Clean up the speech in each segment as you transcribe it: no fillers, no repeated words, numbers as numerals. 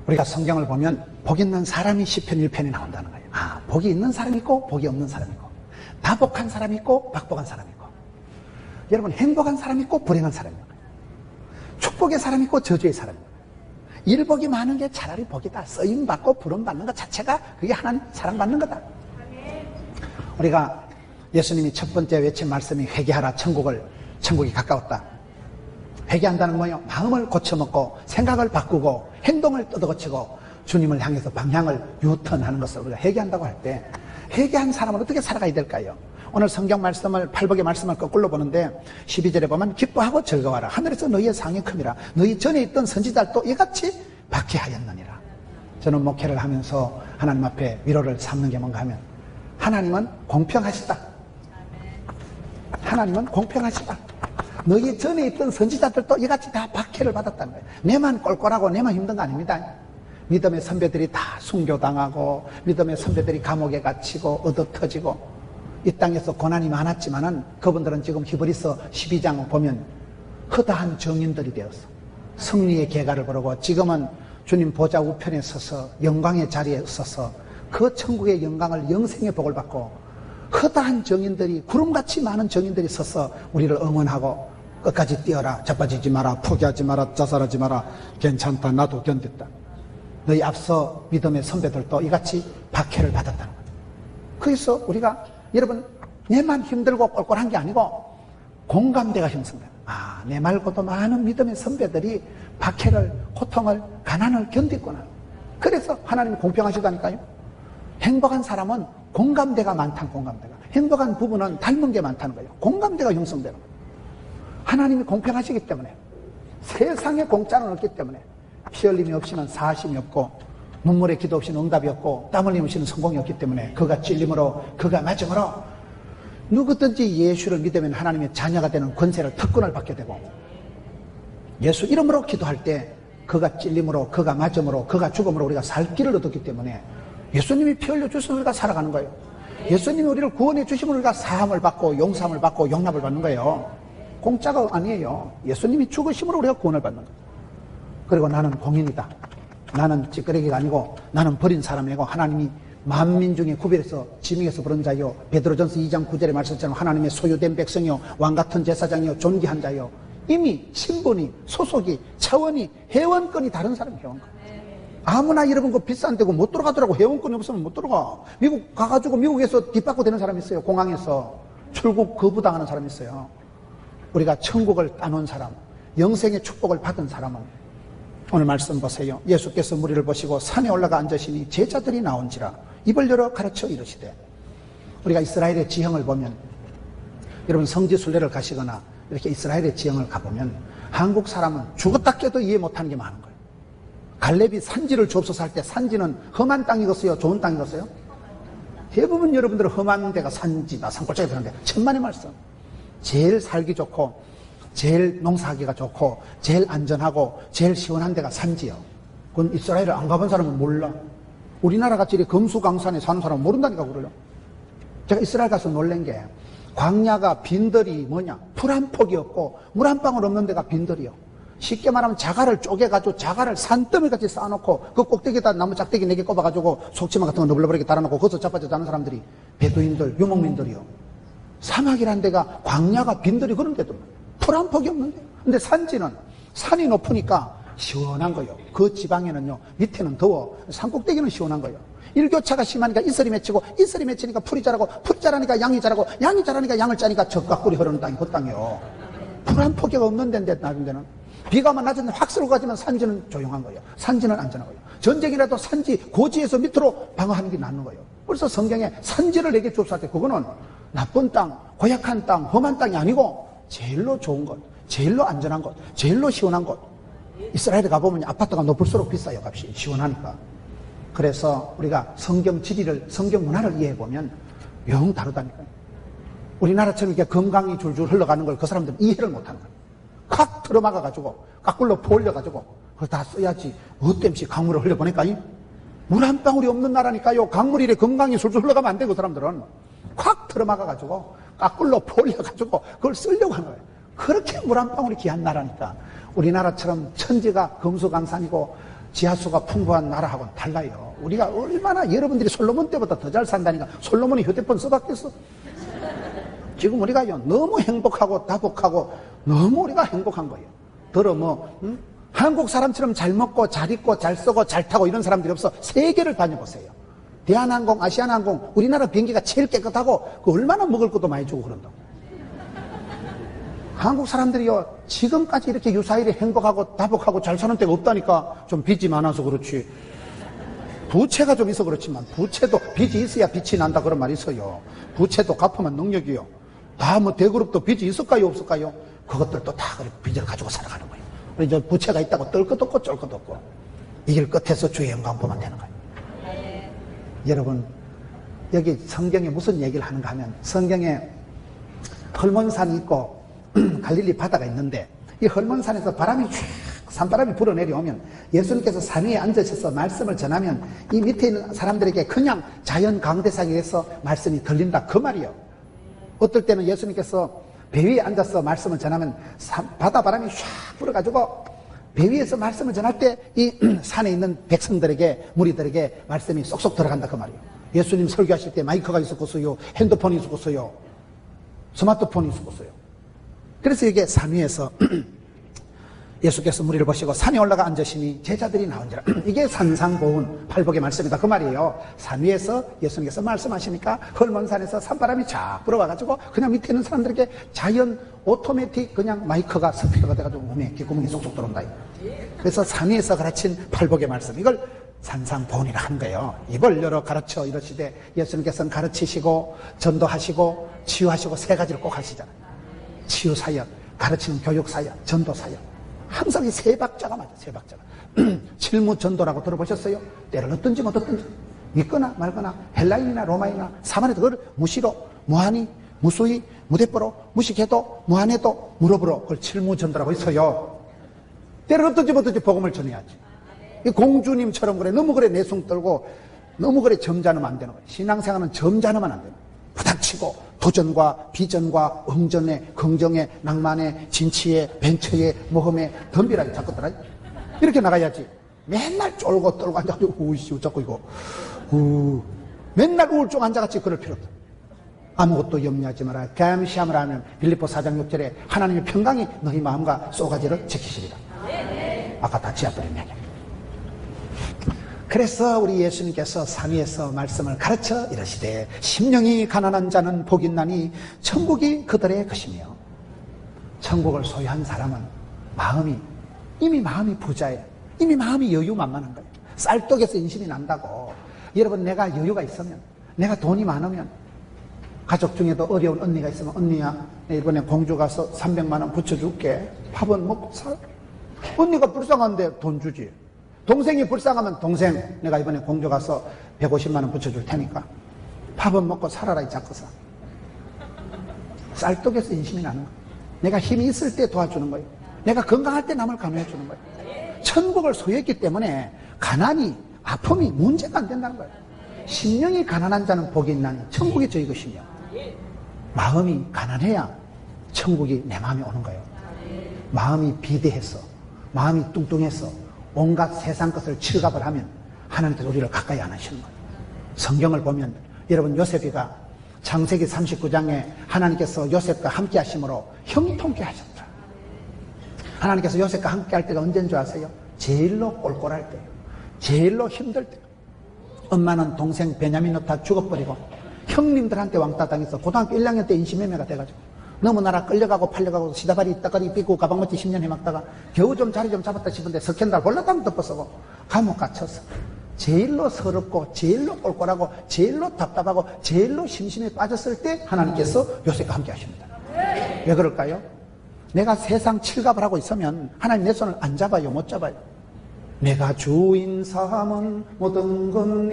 우리가 성경을 보면 복 있는 사람이 시편 1편에 나온다는 거예요. 아, 복이 있는 사람이 있고 복이 없는 사람이 있고, 다복한 사람이 있고 박복한 사람이 있고, 여러분 행복한 사람이 있고 불행한 사람이 있고, 축복의 사람이 있고 저주의 사람이 있고, 일복이 많은 게 차라리 복이다. 쓰임 받고 부름 받는 것 자체가 그게 하나님 사랑받는 거다. 우리가 예수님이 첫 번째 외친 말씀이 회개하라, 천국이 가까웠다. 회개한다는 거예요. 마음을 고쳐먹고 생각을 바꾸고 행동을 뜯어고치고 주님을 향해서 방향을 유턴하는 것을 우리가 회개한다고 할 때, 회개한 사람은 어떻게 살아가야 될까요? 오늘 성경 말씀을, 팔복의 말씀을 거꾸로 보는데 12절에 보면 기뻐하고 즐거워하라. 하늘에서 너희의 상이 큼이라. 너희 전에 있던 선지자들도 이같이 박해하였느니라. 저는 목회를 하면서 하나님 앞에 위로를 삼는 게 뭔가 하면, 하나님은 공평하시다. 하나님은 공평하시다. 너희 전에 있던 선지자들도 이같이 다 박해를 받았다는 거예요. 내만 꼴꼴하고 내만 힘든 거 아닙니다. 믿음의 선배들이 다 순교당하고, 믿음의 선배들이 감옥에 갇히고 얻어터지고, 이 땅에서 고난이 많았지만은 그분들은 지금 히브리서 12장 보면 허다한 정인들이 되었어. 승리의 계가를 부르고 지금은 주님 보좌 우편에 서서 영광의 자리에 서서 그 천국의 영광을, 영생의 복을 받고, 허다한 정인들이, 구름같이 많은 정인들이 서서 우리를 응원하고 끝까지 뛰어라, 자빠지지 마라, 포기하지 마라, 자살하지 마라, 괜찮다, 나도 견뎠다. 너희 앞서 믿음의 선배들도 이같이 박해를 받았다는 거예요. 그래서 우리가, 여러분, 내만 힘들고 꼴꼴한 게 아니고 공감대가 형성돼요. 아, 내 말고도 많은 믿음의 선배들이 박해를, 고통을, 가난을 견디구나. 그래서 하나님이 공평하시다니까요. 행복한 사람은 공감대가 많다는, 공감대가. 행복한 부부는 닮은 게 많다는 거예요. 공감대가 형성되는 거예요. 하나님이 공평하시기 때문에, 세상에 공짜는 없기 때문에, 피 흘림이 없이는 사하심이 없고, 눈물의 기도 없이는 응답이 없고, 땀 흘림 없이는 성공이 없기 때문에, 그가 찔림으로, 그가 맞음으로 누구든지 예수를 믿으면 하나님의 자녀가 되는 권세를, 특권을 받게 되고, 예수 이름으로 기도할 때 그가 찔림으로, 그가 맞음으로, 그가 죽음으로 우리가 살 길을 얻었기 때문에 예수님이 피 흘려 주셔서 우리가 살아가는 거예요. 예수님이 우리를 구원해 주시면 우리가 사함을 받고 용서함을 받고 용납을 받는 거예요. 공짜가 아니에요. 예수님이 죽으심으로 우리가 구원을 받는 거예요. 그리고 나는 공인이다. 나는 찌끄레기가 아니고 나는 버린 사람이고, 하나님이 만민 중에 구별해서 지명해서 부른 자요, 베드로전서 2장 9절에 말씀처럼 하나님의 소유된 백성이요, 왕같은 제사장이요, 존귀한 자요, 이미 신분이, 소속이, 차원이, 회원권이 다른 사람이 회원권. 아무나 여러분 그 비싼 데고 못 들어가더라고. 회원권이 없으면 못 들어가. 미국 가가지고 미국에서 뒷받고 되는 사람이 있어요. 공항에서 출국 거부당하는 사람이 있어요. 우리가 천국을 따놓은 사람, 영생의 축복을 받은 사람은, 오늘 말씀 보세요. 예수께서 무리를 보시고 산에 올라가 앉으시니 제자들이 나온지라 입을 열어 가르쳐 이르시되. 우리가 이스라엘의 지형을 보면, 여러분 성지순례를 가시거나 이렇게 이스라엘의 지형을 가보면 한국 사람은 죽었다 깨도 이해 못하는 게 많은 거예요. 갈렙이 산지를 주옵소서 할 때 산지는 험한 땅이겠어요? 좋은 땅이겠어요? 대부분 여러분들은 험한 데가 산지다, 산골짜기 사는데 천만의 말씀. 제일 살기 좋고 제일 농사하기가 좋고 제일 안전하고 제일 시원한 데가 산지요. 그건 이스라엘을 안 가본 사람은 몰라. 우리나라 같이 이렇게 금수강산에 사는 사람은 모른다니까 그래요. 제가 이스라엘 가서 놀란 게, 광야가 빈들이 뭐냐, 풀 한 폭이 없고 물 한 방울 없는 데가 빈들이요. 쉽게 말하면 자갈을 쪼개가지고 자갈을 산더미같이 쌓아놓고 그 꼭대기에다 나무 짝대기 4개 꼽아가지고 속치마 같은 거 너블너블하게 달아놓고 거기서 자빠져 자는 사람들이 베두인들, 유목민들이요. 사막이란 데가, 광야가 빈들이 그런 데도 풀 한 폭이 없는데, 근데 산지는 산이 높으니까 시원한 거예요. 그 지방에는요, 밑에는 더워, 산 꼭대기는 시원한 거예요. 일교차가 심하니까 이슬이 맺히고, 이슬이 맺히니까 풀이 자라고, 풀이 자라니까 양이 자라고, 양이 자라니까 양을 짜니까 젖과 꿀이 흐르는 땅이 그 땅이에요. 풀 한 폭이 없는 데인데, 낮은 데는 비가 오면 낮은 데 확 쓸고 가지만 산지는 조용한 거예요. 산지는 안전한 거예요. 전쟁이라도 산지, 고지에서 밑으로 방어하는 게 낫는 거예요. 그래서 성경에 산지를 내게 주옵소서 할 때, 그거는 나쁜 땅, 고약한 땅, 험한 땅이 아니고 제일로 좋은 곳, 제일로 안전한 곳, 제일로 시원한 곳. 이스라엘에 가보면 아파트가 높을수록 비싸요, 값이. 시원하니까. 그래서 우리가 성경 지리를, 성경 문화를 이해해보면 영 다르다니까요. 우리나라처럼 이렇게 건강이 줄줄 흘러가는 걸 그 사람들은 이해를 못하는 거예요. 칵 들어막아가지고 까꿀로 포올려가지고 그걸 다 써야지 어땜시 강물을 흘려보니까 물 한 방울이 없는 나라니까요. 강물이 이래 건강이 술술 흘러가면 안 되고, 그 사람들은 콱 들어막아가지고 까꿀로 포올려가지고 그걸 쓰려고 하는 거예요. 그렇게 물 한 방울이 귀한 나라니까. 우리나라처럼 천지가 금수강산이고 지하수가 풍부한 나라하고는 달라요. 우리가 얼마나 여러분들이 솔로몬 때보다 더 잘 산다니까. 솔로몬이 휴대폰 써봤겠어? 지금 우리가요, 너무 행복하고 다복하고 너무 우리가 행복한 거예요. 한국 사람처럼 잘 먹고 잘 입고 잘 쓰고 잘 타고 이런 사람들이 없어. 세계를 다녀보세요. 대한항공, 아시아나항공, 우리나라 비행기가 제일 깨끗하고 그 얼마나 먹을 것도 많이 주고 그런다고. 한국 사람들이요, 지금까지 이렇게 유사일이 행복하고 다복하고 잘 사는 데가 없다니까. 좀 빚이 많아서 그렇지. 부채가 좀 있어 그렇지만, 부채도 빚이 있어야 빛이 난다 그런 말이 있어요. 부채도 갚으면 능력이요. 다 대그룹도 빚이 있을까요, 없을까요? 그것들도 다 빚을 가지고 살아가는 거예요. 이제 부채가 있다고 떨 것도 없고 쩔 것도 없고, 이 길 끝에서 주의 영광 보면 되는 거예요. 여러분, 여기 성경에 무슨 얘기를 하는가 하면, 성경에 헐몬산이 있고 갈릴리 바다가 있는데, 이 헐몬산에서 바람이 쫙 산바람이 불어내려오면 예수님께서 산 위에 앉으셔서 말씀을 전하면 이 밑에 있는 사람들에게 그냥 자연 강대상에 의해서 말씀이 들린다 그 말이요. 어떨 때는 예수님께서 배 위에 앉아서 말씀을 전하면 바다 바람이 쫙 불어가지고 배 위에서 말씀을 전할 때 이 산에 있는 백성들에게, 무리들에게 말씀이 쏙쏙 들어간다 그 말이에요. 예수님 설교하실 때 마이크가 있었겠어요, 핸드폰이 있었겠어요, 스마트폰이 있었겠어요. 그래서 이게 산 위에서 예수께서 무리를 보시고 산에 올라가 앉으시니 제자들이 나온지라. 이게 산상보훈 팔복의 말씀이다 그 말이에요. 산 위에서 예수님께서 말씀하시니까 헐몬산에서 산바람이 쫙 불어와가지고 그냥 밑에 있는 사람들에게 자연 오토매틱 그냥 마이크가 스피커가 돼가지고 몸에 귓구멍이 쏙쏙 들어온다. 그래서 산 위에서 가르친 팔복의 말씀, 이걸 산상보훈이라 하는 거예요. 입을 열어 가르쳐 이러시되, 예수님께서는 가르치시고 전도하시고 치유하시고 세 가지를 꼭 하시잖아요. 치유사역, 가르치는 교육사역, 전도사역. 항상 이 세 박자가 맞아, 세 박자가. 칠무전도라고 들어보셨어요? 때를 얻든지 못 얻든지, 믿거나 말거나, 헬라인이나 로마인이나 사마리아도 그걸 무시로, 무한히, 무수히, 무대뽀로, 무식해도, 무한해도, 무릎으로, 그걸 칠무전도라고 있어요. 때를 얻든지 못 얻든지 복음을 전해야지. 이 공주님처럼 그래, 너무 그래 내숭 떨고, 너무 그래 점잖으면 안 되는 거예요. 신앙생활은 점잖으면 안 되는 거예요. 부닥치고, 도전과 비전과 응전에, 긍정에, 낭만에, 진치에, 벤처에, 모험에 덤비라게 잡고더라. 이렇게 나가야지. 맨날 쫄고 떨고 앉아가지고 우이씨 어쩌고 이거 맨날 우울증 환자같이 그럴 필요 없다. 아무것도 염려하지 마라. 감시함을 하면 빌립보 4장 6절에 하나님의 평강이 너희 마음과 쏘가지를 지키시리라. 아까 다 지어버린 얘기. 그래서 우리 예수님께서 산 위에서 말씀을 가르쳐 이러시되, 심령이 가난한 자는 복이 있나니 천국이 그들의 것이며. 천국을 소유한 사람은 이미 마음이 부자예요. 이미 마음이 여유만만한 거예요. 쌀떡에서 인심이 난다고. 여러분, 내가 여유가 있으면, 내가 돈이 많으면, 가족 중에도 어려운 언니가 있으면, 언니야 이번에 공주 가서 300만 원 붙여줄게, 밥은 먹고 살. 언니가 불쌍한데 돈 주지. 동생이 불쌍하면, 동생 내가 이번에 공주 가서 150만 원 붙여줄 테니까 밥은 먹고 살아라 이 작거사. 쌀떡에서 인심이 나는 거예요. 내가 힘이 있을 때 도와주는 거예요. 내가 건강할 때 남을 간호해 주는 거예요. 천국을 소유했기 때문에 가난이, 아픔이 문제가 안 된다는 거예요. 심령이 가난한 자는 복이 있나니 천국이 저희 것이며. 마음이 가난해야 천국이 내 마음에 오는 거예요. 마음이 비대해서, 마음이 뚱뚱해서 온갖 세상 것을 칠갑을 하면 하나님께서 우리를 가까이 안 하시는 거예요. 성경을 보면 여러분, 요셉이가 창세기 39장에 하나님께서 요셉과 함께 하심으로 형통케 하셨다. 하나님께서 요셉과 함께 할 때가 언제인 줄 아세요? 제일로 꼴꼴할 때예요. 제일로 힘들 때예요. 엄마는 동생 베냐민 놓다 죽어버리고 형님들한테 왕따 당해서 고등학교 1학년 때 인신매매가 돼가지고 너무나라 끌려가고 팔려가고 시다발이 있다가리 삐고 가방맞이 10년 해먹다가 겨우 좀 자리 좀 잡았다 싶은데 스캔들 볼라당 덮어서고 감옥 갇혀서 제일로 서럽고 제일로 꼴꼴하고 제일로 답답하고 제일로 심심해 빠졌을 때 하나님께서 요셉과 함께 하십니다. 왜 그럴까요? 내가 세상 칠갑을 하고 있으면 하나님 내 손을 안 잡아요. 못 잡아요. 내가 주인 삼은 모든 건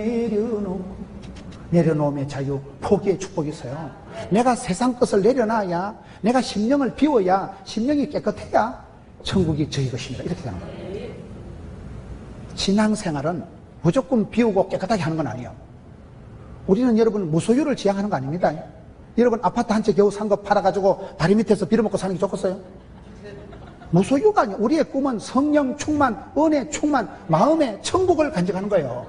내려놓음의 자유, 포기의 축복이 있어요. 내가 세상 것을 내려놔야, 내가 심령을 비워야, 심령이 깨끗해야 천국이 저희 것입니다. 이렇게 되는 거예요. 신앙생활은 무조건 비우고 깨끗하게 하는 건 아니에요. 우리는 여러분 무소유를 지향하는 거 아닙니다. 여러분 아파트 한 채 겨우 산 거 팔아가지고 다리 밑에서 빌어먹고 사는 게 좋겠어요? 무소유가 아니에요. 우리의 꿈은 성령 충만, 은혜 충만, 마음의 천국을 간직하는 거예요.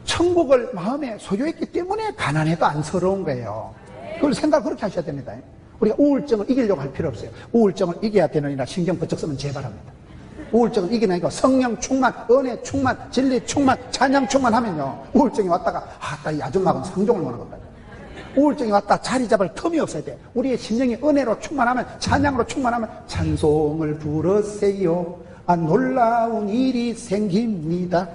천국을 마음에 소유했기 때문에 가난해도 안쓰러운 거예요. 그걸 생각 그렇게 하셔야 됩니다. 우리가 우울증을 이기려고 할 필요 없어요. 우울증을 이겨야 되느니라 신경 번쩍 쓰면 제발합니다. 우울증을 이기는 거 성령 충만, 은혜 충만, 진리 충만, 찬양 충만하면요, 우울증이 왔다가 이 아줌마는 상종을 못하는 겁니다. 우울증이 왔다 자리 잡을 틈이 없어야 돼. 우리의 심령이 은혜로 충만하면, 찬양으로 충만하면 찬송을 부르세요, 놀라운 일이 생깁니다.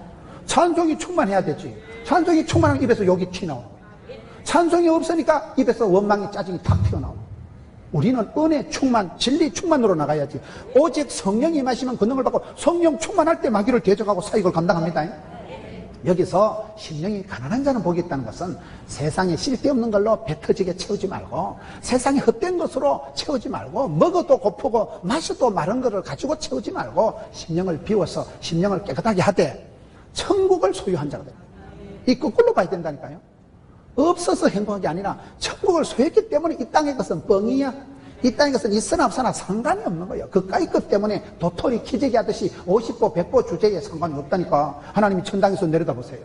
찬송이 충만해야 되지. 찬송이 충만하면 입에서 욕이 튀어나오는 거예요. 찬송이 없으니까 입에서 원망이, 짜증이 탁 튀어나오는 거예요. 우리는 은혜 충만, 진리 충만으로 나가야지. 오직 성령이 마시면 권능을 받고, 성령 충만할 때 마귀를 대적하고 사익을 감당합니다. 여기서 심령이 가난한 자는 복이 있다는 것은 세상에 쓸데없는 걸로 배 터지게 채우지 말고, 세상에 헛된 것으로 채우지 말고, 먹어도 고프고 마셔도 마른 것을 가지고 채우지 말고, 심령을 비워서 심령을 깨끗하게 하되 천국을 소유한 자가 됩니다. 이 거꾸로 봐야 된다니까요. 없어서 행복한 게 아니라 천국을 소유했기 때문에 이 땅의 것은 뻥이야. 이 땅의 것은 있으나 없으나 상관이 없는 거예요. 그까이 것 때문에 도토리 키재기 하듯이 50보 100보 주제에 상관이 없다니까. 하나님이 천당에서 내려다보세요.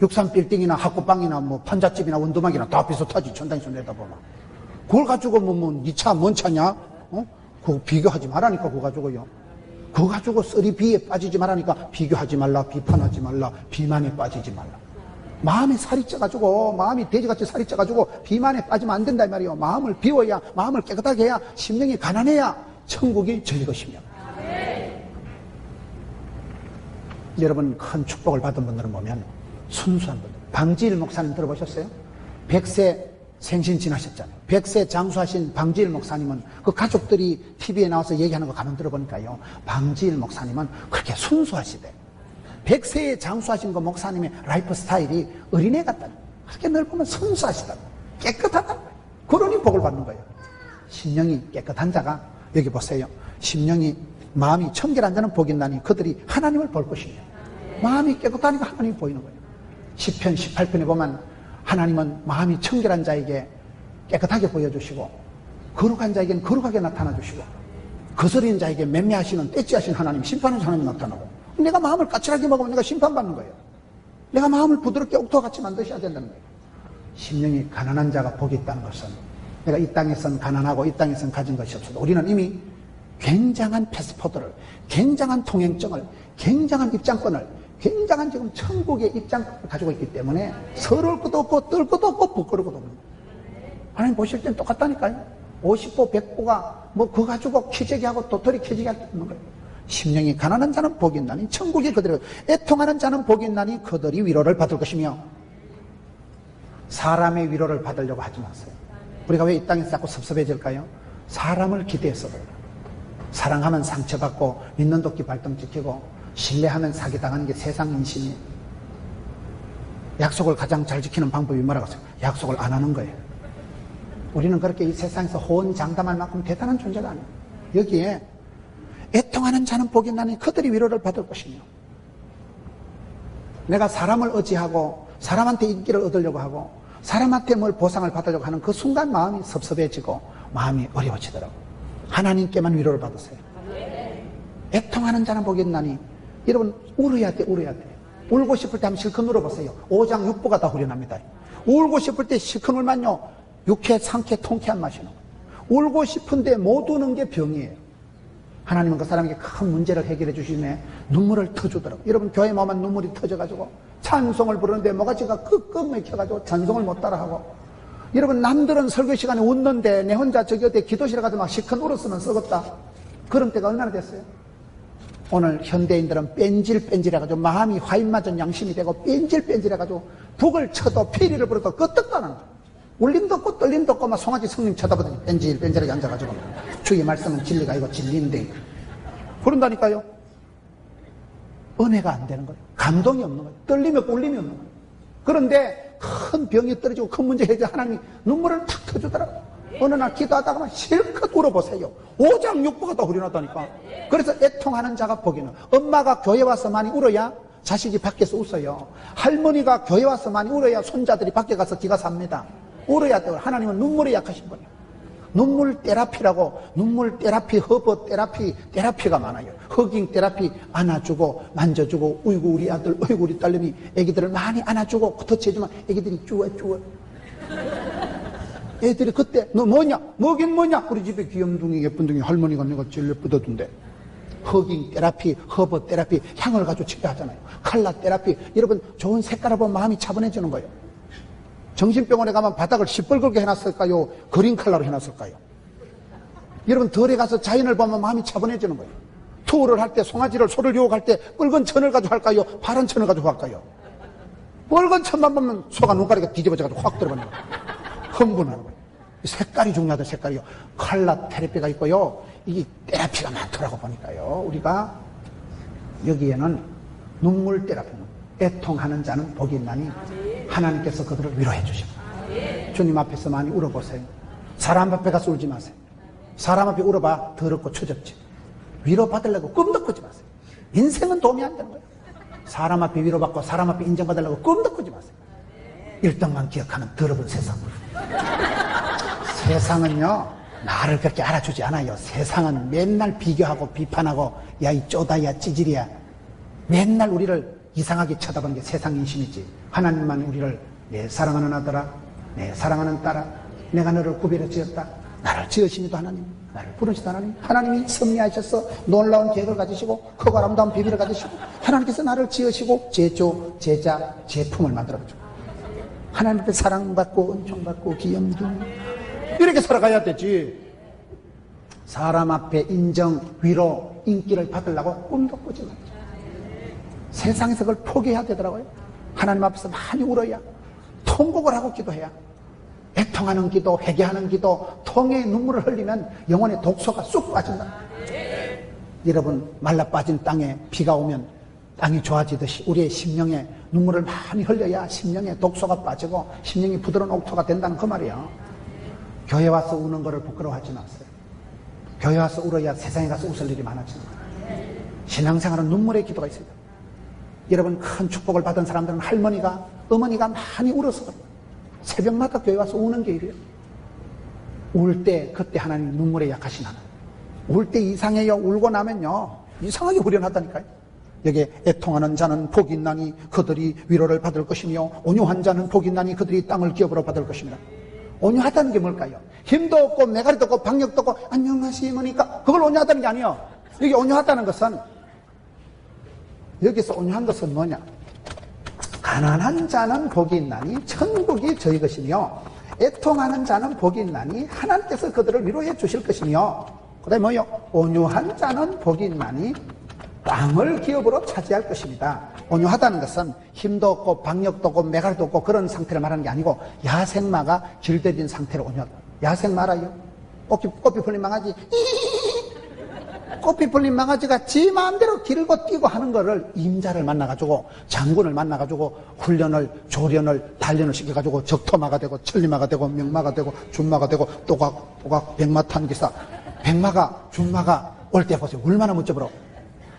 63빌딩이나 학구방이나 뭐 판잣집이나 원두막이나 다 비슷하지. 천당에서 내려다보면 그걸 가지고 니 차 뭔 차냐? 그거 비교하지 말라니까. 그거 가지고요, 그거 가지고 쓰리 비에 빠지지 말라니까. 비교하지 말라, 비판하지 말라, 비만에 빠지지 말라. 마음이 살이 쪄가지고, 마음이 돼지같이 살이 쪄가지고 비만에 빠지면 안 된다 이 말이에요. 마음을 비워야, 마음을 깨끗하게 해야, 심령이 가난해야 천국이 저희 것이며. 여러분, 큰 축복을 받은 분들은 보면 순수한 분들. 방지일 목사님 들어보셨어요? 100세 생신 지나셨잖아요. 100세 장수하신 방지일 목사님은 그 가족들이 TV에 나와서 얘기하는 거 가만 들어보니까요, 방지일 목사님은 그렇게 순수하시대. 100세에 장수하신 그 목사님의 라이프 스타일이 어린애 같다. 그렇게 늘 보면 순수하시다, 깨끗하다. 그러니 복을 받는 거예요. 심령이 깨끗한 자가, 여기 보세요, 심령이, 마음이 청결한 자는 복이 있나니 그들이 하나님을 볼 것이며. 마음이 깨끗하니까 하나님이 보이는 거예요. 시편 18편에 보면 하나님은 마음이 청결한 자에게 깨끗하게 보여주시고, 거룩한 자에게는 거룩하게 나타나주시고, 거스린 자에게 맴매하시는, 떼찌하신 하나님, 심판하신 하나님이 나타나고, 내가 마음을 까칠하게 먹으면 내가 심판받는 거예요. 내가 마음을 부드럽게 옥토와 같이 만드셔야 된다는 거예요. 심령이 가난한 자가 복이 있다는 것은, 내가 이 땅에선 가난하고 이 땅에선 가진 것이 없어도 우리는 이미 굉장한 패스포드를, 굉장한 통행증을, 굉장한 입장권을, 굉장한 지금 천국의 입장권을 가지고 있기 때문에 서러울 것도 없고 떨 것도 없고 부끄러울 것도 없는 거예요. 하나님 보실 땐 똑같다니까요. 50보 100보가 뭐 그거 가지고 키재기하고 도토리 키재기 할 게 없는 거예요. 심령이 가난한 자는 복이 있나니 천국이 그들에게, 애통하는 자는 복이 있나니 그들이 위로를 받을 것이며. 사람의 위로를 받으려고 하지 마세요. 우리가 왜 이 땅에서 자꾸 섭섭해질까요? 사람을 기대해서 그래요. 사랑하면 상처받고, 믿는 도끼 발등 찍히고, 신뢰하면 사기당하는 게 세상 인심이에요. 약속을 가장 잘 지키는 방법이 뭐라고 하세요? 약속을 안 하는 거예요. 우리는 그렇게 이 세상에서 호언장담할 만큼 대단한 존재가 아니에요. 여기에 애통하는 자는 복이 있나니 그들이 위로를 받을 것이며. 내가 사람을 의지하고 사람한테 인기를 얻으려고 하고 사람한테 뭘 보상을 받으려고 하는 그 순간 마음이 섭섭해지고 마음이 어려워지더라고. 하나님께만 위로를 받으세요. 애통하는 자는 복이 있나니. 여러분, 울어야 돼, 울어야 돼. 울고 싶을 때 한번 실컷 울어보세요. 5장 6부가 다 후련합니다. 울고 싶을 때 실컷 울면요, 육회, 상쾌, 통쾌한 맛이 나요. 울고 싶은데 못 우는 게 병이에요. 하나님은 그 사람에게 큰 문제를 해결해 주시네 눈물을 터주더라고요. 여러분, 교회 마음만 눈물이 터져가지고 찬송을 부르는데 뭐가지가 끄끄 막혀가지고 찬송을 못 따라하고, 여러분, 남들은 설교 시간에 웃는데 내 혼자 저기 어디 기도실에 가서 막 시큰 울었으면 썩었다. 그런 때가 얼마나 됐어요? 오늘 현대인들은 뺀질뺀질해가지고 마음이 화인맞은 양심이 되고 뺀질뺀질해가지고 북을 쳐도 피리를 불어도 끄떡도 안 하는 거예요. 울림도 없고 떨림도 없고 막 송아지 성님 쳐다보더니 뺀질뺀질하게 앉아가지고 주의 말씀은 진리가 아니고 진리인데 그런다니까요. 은혜가 안 되는 거예요. 감동이 없는 거예요. 떨림이 없고 울림이 없는 거예요. 그런데 큰 병이 떨어지고 큰 문제 해결 하나님이 눈물을 탁 터주더라고요. 어느 날 기도하다가 실컷 울어보세요. 5장 6부가 다 후련하다니까. 그래서 애통하는 자가 복이는, 엄마가 교회 와서 많이 울어야 자식이 밖에서 웃어요. 할머니가 교회 와서 많이 울어야 손자들이 밖에 가서 기가 삽니다. 울어야 돼요. 하나님은 눈물에 약하신 분이에요. 눈물 테라피라고, 눈물 테라피, 허버 테라피가 많아요. 허깅 테라피, 안아주고 만져주고, 어이구 우리 아들, 어이구 우리 딸내미, 애기들을 많이 안아주고 터치해주면 애기들이 쭈어쭈어. 애들이 그때 너 뭐냐? 뭐긴 뭐냐? 우리 집에 귀염둥이 예쁜둥이 할머니가 내가 제일 예쁘다던데. 허깅 테라피, 허버 테라피, 향을 가지고 치료하잖아요. 칼라 테라피. 여러분 좋은 색깔을 보면 마음이 차분해지는 거예요. 정신병원에 가면 바닥을 시뻘겋게 해놨을까요? 그린 칼라로 해놨을까요? 여러분 덜에 가서 자연을 보면 마음이 차분해지는 거예요. 투어를 할 때 송아지를 소를 유혹할 때 붉은 천을 가지고 할까요? 파란 천을 가지고 할까요? 붉은 천만 보면 소가 눈가리가 뒤집어져가지고 확 들어가는 거예요. 흥분하는 거예요. 색깔이 중요하다. 색깔이요. 칼라 테라피가 있고요. 이게 테라피가 많더라고 보니까요. 우리가 여기에는 눈물 테라피는 애통하는 자는 복이 있나니 하나님께서 그들을 위로해 주십니다. 주님 앞에서 많이 울어보세요. 사람 앞에 가서 울지 마세요. 사람 앞에 울어봐 더럽고 추접지. 위로받으려고 꿈도 꾸지 마세요. 인생은 도움이 안 되는 거예요. 사람 앞에 위로받고 사람 앞에 인정받으려고 꿈도 꾸지 마세요. 1등만 기억하는 더러운 세상. 세상은요 나를 그렇게 알아주지 않아요. 세상은 맨날 비교하고 비판하고 야 이 쪼다 야 찌질이야 맨날 우리를 이상하게 쳐다보는 게 세상 인심이지. 하나님만 우리를 내 사랑하는 아들아, 내 사랑하는 딸아, 내가 너를 구별해 지었다. 나를 지으시니도 하나님, 나를 부르시도 하나님. 하나님이 섭리하셔서 놀라운 계획을 가지시고 크고 아름다운 비밀을 가지시고 하나님께서 나를 지으시고 제조, 제자, 제품을 만들어주고 하나님 앞에 사랑받고 은총받고 귀염둥 이렇게 살아가야 되지. 사람 앞에 인정, 위로, 인기를 받으려고 꿈도 꾸지 말자. 세상에서 그걸 포기해야 되더라고요. 하나님 앞에서 많이 울어야, 통곡을 하고 기도해야, 애통하는 기도, 회개하는 기도, 통의 눈물을 흘리면 영혼의 독소가 쑥 빠진다. 여러분 말라 빠진 땅에 비가 오면 땅이 좋아지듯이 우리의 심령에 눈물을 많이 흘려야 심령에 독소가 빠지고 심령이 부드러운 옥토가 된다는 그 말이에요. 교회 와서 우는 거를 부끄러워하지 마세요. 교회 와서 울어야 세상에 가서 웃을 일이 많아지는 거예요. 신앙생활은 눈물의 기도가 있습니다. 여러분 큰 축복을 받은 사람들은 할머니가 어머니가 많이 울어서 그래요. 새벽마다 교회 와서 우는 게 이래요. 울 때 그때 하나님 눈물에 약하신 하나님. 울 때 이상해요. 울고 나면요 이상하게 후련하다니까요. 여기에 애통하는 자는 복이 있나니 그들이 위로를 받을 것이며 온유한 자는 복이 있나니 그들이 땅을 기업으로 받을 것입니다. 온유하다는 게 뭘까요? 힘도 없고 매가리도 없고 방역도 없고 안녕하십니까 그걸 온유하다는 게 아니에요. 여기 온유하다는 것은 여기서 온유한 것은 뭐냐? 가난한 자는 복이 있나니 천국이 저희 것이며 애통하는 자는 복이 있나니 하나님께서 그들을 위로해 주실 것이며 그 다음에 뭐요? 온유한 자는 복이 있나니 땅을 기업으로 차지할 것입니다. 온유하다는 것은 힘도 없고 방역도 없고 매갈도 없고 그런 상태를 말하는 게 아니고 야생마가 길들인 상태로 온유하다. 야생마 알아요? 꽃피 풀린 망아지 꽃피 풀린 망아지가 지 마음대로 길고 뛰고 하는 거를 임자를 만나가지고 장군을 만나가지고 훈련을 조련을 단련을 시켜가지고 적토마가 되고 천리마가 되고 명마가 되고 준마가 되고 또각 백마 탄 기사 백마가 준마가 올 때 보세요. 얼마나 멋져보러.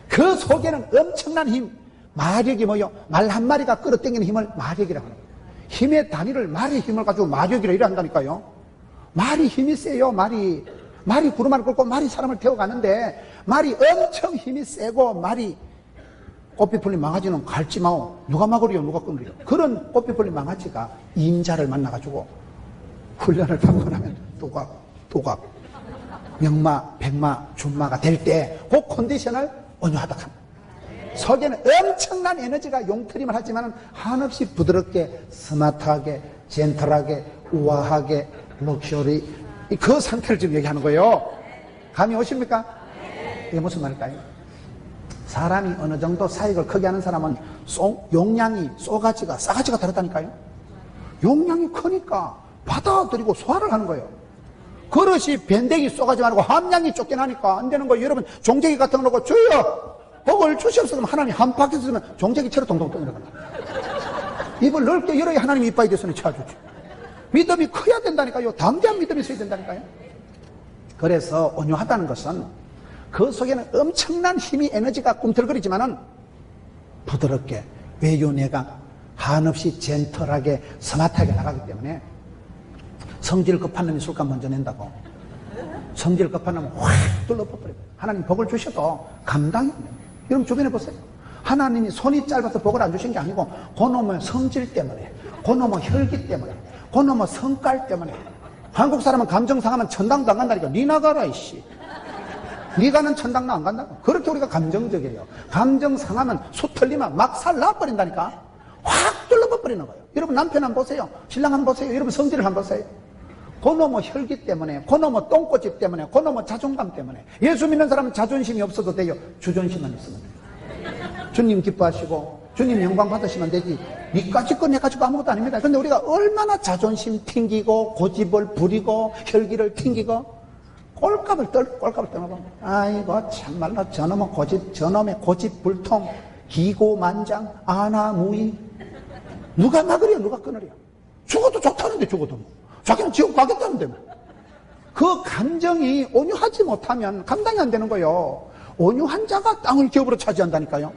그 속에는 엄청난 힘 마력이 뭐요? 말 한 마리가 끌어당기는 힘을 마력이라고 합니다. 힘의 단위를 말의 힘을 가지고 마력이라 이래 한다니까요. 말이 힘이 세요. 말이 구름을 끓고 말이 사람을 태워가는데 말이 엄청 힘이 세고 말이 꽃피 풀린 망아지는 갈지 마오. 누가 막으리요 누가 끊으리요. 그런 꽃피 풀린 망아지가 임자를 만나가지고 훈련을 받고 나면 또각 명마 백마 준마가 될 때 그 컨디션을 온유하다 합니다. 속에는 엄청난 에너지가 용트림을 하지만 한없이 부드럽게 스마트하게 젠틀하게 우아하게 럭셔리 그 상태를 지금 얘기하는 거예요. 감이 오십니까? 이게 무슨 말일까요? 사람이 어느 정도 사익을 크게 하는 사람은 용량이 싸가지가 다르다니까요. 용량이 크니까 받아들이고 소화를 하는 거예요. 그릇이 변대기 쏘가지 말고 함량이 쫓겨나니까 안 되는 거예요. 여러분 종재기 같은 거 놓고 주여 복을 주시옵소서 그러면 하나님 한 바퀴 쓰면 종재기처럼 동동 떠내려간다. 입을 넓게 열어야 하나님 이빨이 돼서 쳐주지. 믿음이 커야 된다니까요. 담대한 믿음이 있어야 된다니까요. 그래서 온유하다는 것은 그 속에는 엄청난 힘이 에너지가 꿈틀거리지만은 부드럽게 외유내가 한없이 젠틀하게 스마트하게 나가기 때문에 성질 급한 놈이 술값 먼저 낸다고 성질 급한 놈은 확 뚫어버려요. 하나님 복을 주셔도 감당이 안 돼요. 여러분 주변에 보세요. 하나님이 손이 짧아서 복을 안 주신 게 아니고 그놈의 성질 때문에, 그놈의 혈기 때문에, 그놈의 성깔 때문에. 한국 사람은 감정 상하면 천당도 안 간다니까. 니 나가라 이씨. 니 가는 천당도 안 간다고. 그렇게 우리가 감정적이에요. 감정 상하면 수 털리면 막 살 나버린다니까. 확 뚫어버리는 거예요. 여러분 남편 한번 보세요. 신랑 한번 보세요. 여러분 성질을 한번 보세요. 그놈의 혈기 때문에, 그놈의 똥꼬집 때문에, 그놈의 자존감 때문에. 예수 믿는 사람은 자존심이 없어도 돼요. 주존심만 있으면 돼요. 주님 기뻐하시고 주님 영광 받으시면 되지. 니까지 거 내가지고 아무것도 아닙니다. 근데 우리가 얼마나 자존심 튕기고 고집을 부리고 혈기를 튕기고 꼴값을 떠나보면, 아이고 참말로 저놈의 고집 불통, 기고만장, 아나무인. 누가 막으려 누가 끊으려. 죽어도 좋다는데 죽어도 뭐. 자기는 지옥 가겠다는데 뭐. 그 감정이 온유하지 못하면 감당이 안 되는 거예요. 온유한 자가 땅을 기업으로 차지한다니까요.